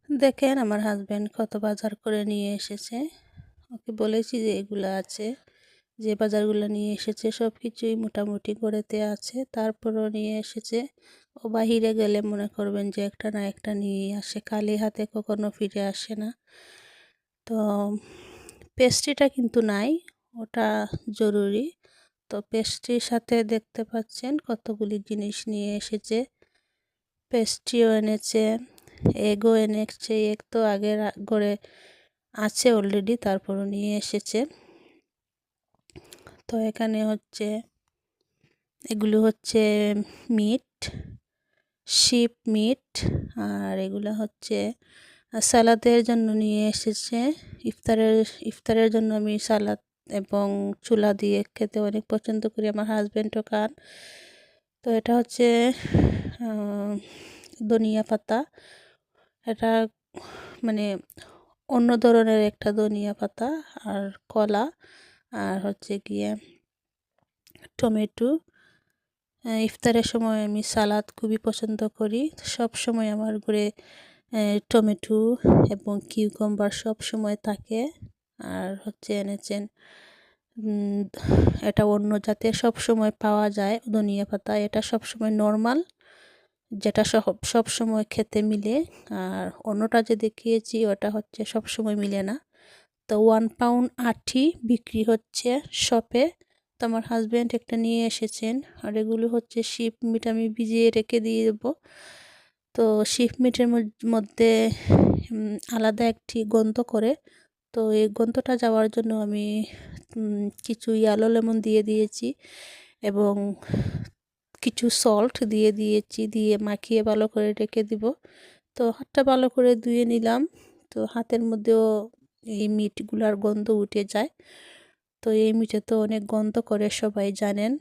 দেখেন আমার হাজব্যান্ড কত বাজার করে নিয়ে এসেছে। ওকে বলেছি যে এগুলো আছে, যে বাজারগুলো নিয়ে এসেছে সব কিছুই মোটামুটি গড়েতে আছে, তারপরও নিয়ে এসেছে। ও বাহিরে গেলে মনে করবেন যে একটা না একটা নিয়েই আসে, খালি হাতে কখনো ফিরে আসে না। তো পেস্ট্রিটা কিন্তু নাই, ওটা জরুরি। তো পেস্ট্রির সাথে দেখতে পাচ্ছেন কতগুলি জিনিস নিয়ে এসেছে। পেস্ট্রিও এনেছে, এগও এনেছে। এগ তো আগের ঘরে আছে অলরেডি, তারপরও নিয়ে এসেছে। তো এখানে হচ্ছে এগুলো হচ্ছে মিট, শিপ মিট। আর এগুলো হচ্ছে সালাদের জন্য নিয়ে এসেছে। ইফতারের জন্য আমি সালাদ এবং চুলা দিয়ে খেতে অনেক পছন্দ করি, আমার হাজব্যান্ডও খান। তো এটা হচ্ছে ধনিয়া পাতা। এটা মানে অন্য ধরনের একটা ধনিয়া পাতা, আর কলা, আর হচ্ছে গিয়ে টমেটো। ইফতারের সময় আমি সালাদ খুবই পছন্দ করি। সব সময় আমার ঘরে টমেটো এবং কিউকাম্বার সব সময় থাকে। আর হচ্ছে এনেছেন এটা অন্য জাতের সব সময় পাওয়া যায় ধনিয়া পাতা, এটা সব সময় নর্মাল, যেটা সব সময় খেতে মিলে। আর অন্যটা যে দেখিয়েছি ওটা হচ্ছে সব সময় মিলে না। তো 1 পাউন্ড আটি বিক্রি হচ্ছে শপে। তো আমার হাজব্যান্ড একটা নিয়ে এসেছেন। আর এগুলো হচ্ছে শিপ মিট, আমি ভিজিয়ে রেখে দিয়ে দেবো। তো শিপ মিটের মধ্যে আলাদা একটি গন্ধ করে। তো এই গন্ধটা যাওয়ার জন্য আমি কিছু ইয়েলো লেমন দিয়ে দিয়েছি এবং কিছু সল্ট দিয়ে দিয়েছি, দিয়ে মাখিয়ে ভালো করে রেখে দিব। তো হাতটা ভালো করে ধুয়ে নিলাম। তো হাতের মধ্যেও এই মিটগুলার গন্ধ উঠে যায়। তো এই মিটে তো অনেক গন্ধ করে, সবাই জানেন।